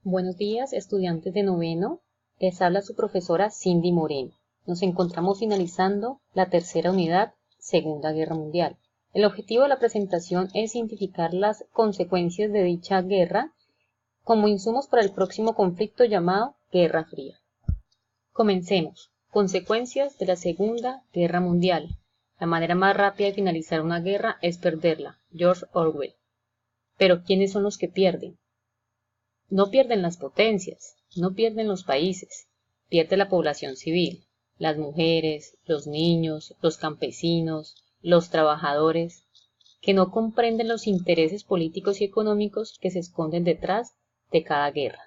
Buenos días, estudiantes de noveno. Les habla su profesora Cindy Moreno. Nos encontramos finalizando la tercera unidad, Segunda Guerra Mundial. El objetivo de la presentación es identificar las consecuencias de dicha guerra como insumos para el próximo conflicto llamado Guerra Fría. Comencemos. Consecuencias de la Segunda Guerra Mundial. La manera más rápida de finalizar una guerra es perderla. George Orwell. Pero ¿quiénes son los que pierden? No pierden las potencias, no pierden los países, pierde la población civil, las mujeres, los niños, los campesinos, los trabajadores, que no comprenden los intereses políticos y económicos que se esconden detrás de cada guerra.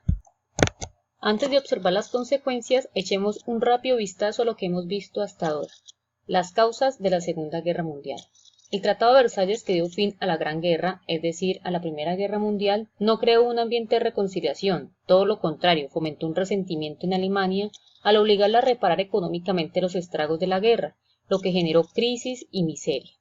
Antes de observar las consecuencias, echemos un rápido vistazo a lo que hemos visto hasta ahora. Las causas de la Segunda Guerra Mundial. El Tratado de Versalles, que dio fin a la Gran Guerra, es decir, a la Primera Guerra Mundial, no creó un ambiente de reconciliación, todo lo contrario, fomentó un resentimiento en Alemania al obligarla a reparar económicamente los estragos de la guerra, lo que generó crisis y miseria.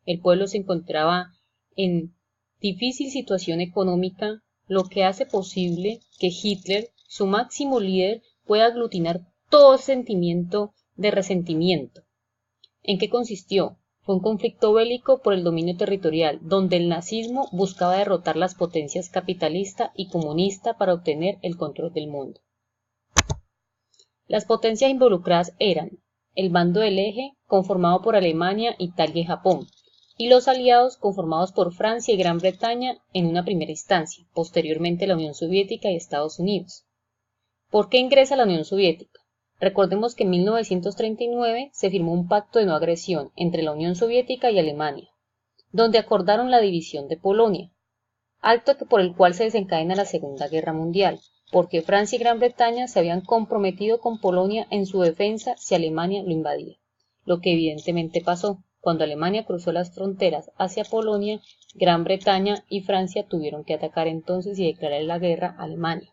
El pueblo se encontraba en difícil situación económica, lo que hace posible que Hitler, su máximo líder, pueda aglutinar todo sentimiento de resentimiento. ¿En qué consistió? Fue un conflicto bélico por el dominio territorial, donde el nazismo buscaba derrotar las potencias capitalista y comunista para obtener el control del mundo. Las potencias involucradas eran el bando del eje, conformado por Alemania, Italia y Japón, y los aliados conformados por Francia y Gran Bretaña en una primera instancia, posteriormente la Unión Soviética y Estados Unidos. ¿Por qué ingresa la Unión Soviética? Recordemos que en 1939 se firmó un pacto de no agresión entre la Unión Soviética y Alemania, donde acordaron la división de Polonia, acto por el cual se desencadena la Segunda Guerra Mundial, porque Francia y Gran Bretaña se habían comprometido con Polonia en su defensa si Alemania lo invadía, lo que evidentemente pasó. Cuando Alemania cruzó las fronteras hacia Polonia, Gran Bretaña y Francia tuvieron que atacar entonces y declarar la guerra a Alemania,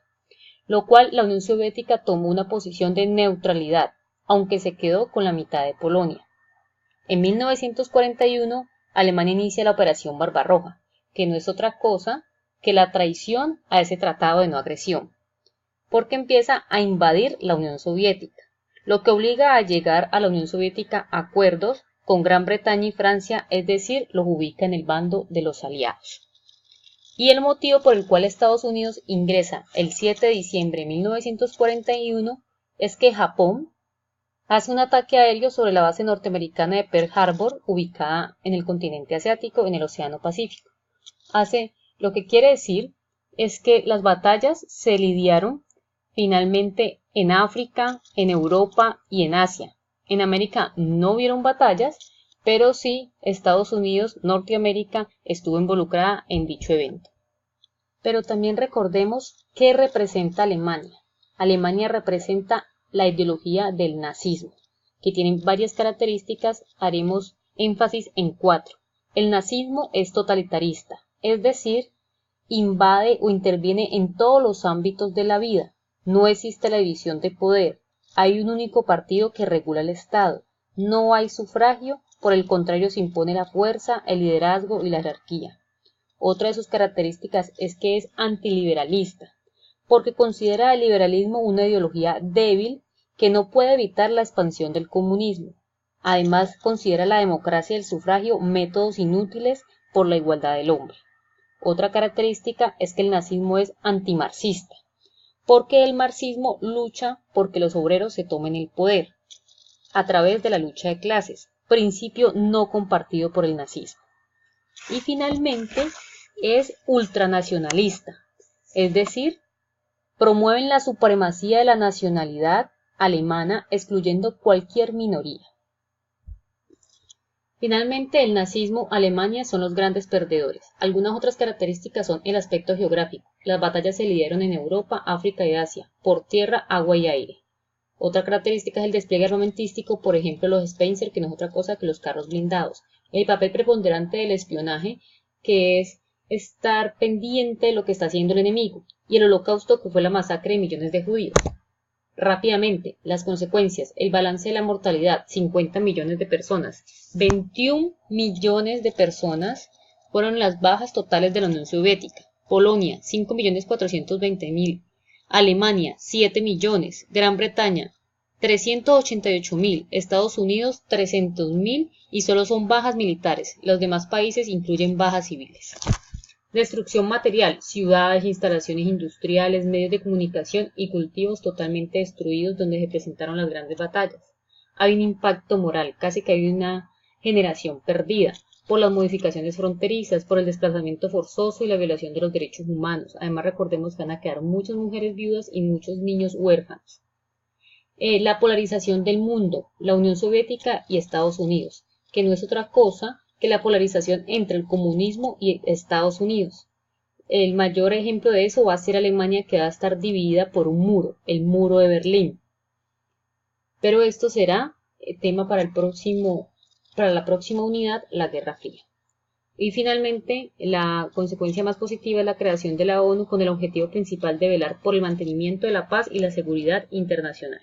lo cual la Unión Soviética tomó una posición de neutralidad, aunque se quedó con la mitad de Polonia. En 1941, Alemania inicia la Operación Barbarroja, que no es otra cosa que la traición a ese tratado de no agresión, porque empieza a invadir la Unión Soviética, lo que obliga a llegar a la Unión Soviética a acuerdos con Gran Bretaña y Francia, es decir, los ubica en el bando de los aliados. Y el motivo por el cual Estados Unidos ingresa el 7 de diciembre de 1941 es que Japón hace un ataque aéreo sobre la base norteamericana de Pearl Harbor, ubicada en el continente asiático, en el Océano Pacífico. Lo que quiere decir es que las batallas se lidiaron finalmente en África, en Europa y en Asia. En América no hubieron batallas, pero sí Estados Unidos, Norteamérica, estuvo involucrada en dicho evento. Pero también recordemos qué representa Alemania. Alemania representa la ideología del nazismo, que tiene varias características, haremos énfasis en 4. El nazismo es totalitarista, es decir, invade o interviene en todos los ámbitos de la vida. No existe la división de poder, hay un único partido que regula el Estado, no hay sufragio, por el contrario se impone la fuerza, el liderazgo y la jerarquía. Otra de sus características es que es antiliberalista, porque considera el liberalismo una ideología débil que no puede evitar la expansión del comunismo. Además, considera la democracia y el sufragio métodos inútiles por la igualdad del hombre. Otra característica es que el nazismo es antimarxista, porque el marxismo lucha porque los obreros se tomen el poder a través de la lucha de clases, principio no compartido por el nazismo. Y finalmente es ultranacionalista, es decir, promueven la supremacía de la nacionalidad alemana excluyendo cualquier minoría. Finalmente, el nazismo, Alemania son los grandes perdedores. Algunas otras características son el aspecto geográfico. Las batallas se lidiaron en Europa, África y Asia, por tierra, agua y aire. Otra característica es el despliegue armamentístico, por ejemplo los Spencer, que no es otra cosa que los carros blindados. El papel preponderante del espionaje, que es estar pendiente de lo que está haciendo el enemigo. Y el Holocausto, que fue la masacre de millones de judíos. Rápidamente, las consecuencias, el balance de la mortalidad, 50 millones de personas, 21 millones de personas fueron las bajas totales de la Unión Soviética. Polonia, 5.420.000, Alemania, 7 millones. Gran Bretaña, 388.000. Estados Unidos, 300.000 y solo son bajas militares. Los demás países incluyen bajas civiles. Destrucción material, ciudades, instalaciones industriales, medios de comunicación y cultivos totalmente destruidos donde se presentaron las grandes batallas. Hay un impacto moral, casi que hay una generación perdida por las modificaciones fronterizas, por el desplazamiento forzoso y la violación de los derechos humanos. Además, recordemos que van a quedar muchas mujeres viudas y muchos niños huérfanos. La polarización del mundo, la Unión Soviética y Estados Unidos, que no es otra cosa que la polarización entre el comunismo y Estados Unidos. El mayor ejemplo de eso va a ser Alemania, que va a estar dividida por un muro, el muro de Berlín. Pero esto será tema para la próxima unidad, la Guerra Fría. Y finalmente, la consecuencia más positiva es la creación de la ONU con el objetivo principal de velar por el mantenimiento de la paz y la seguridad internacional.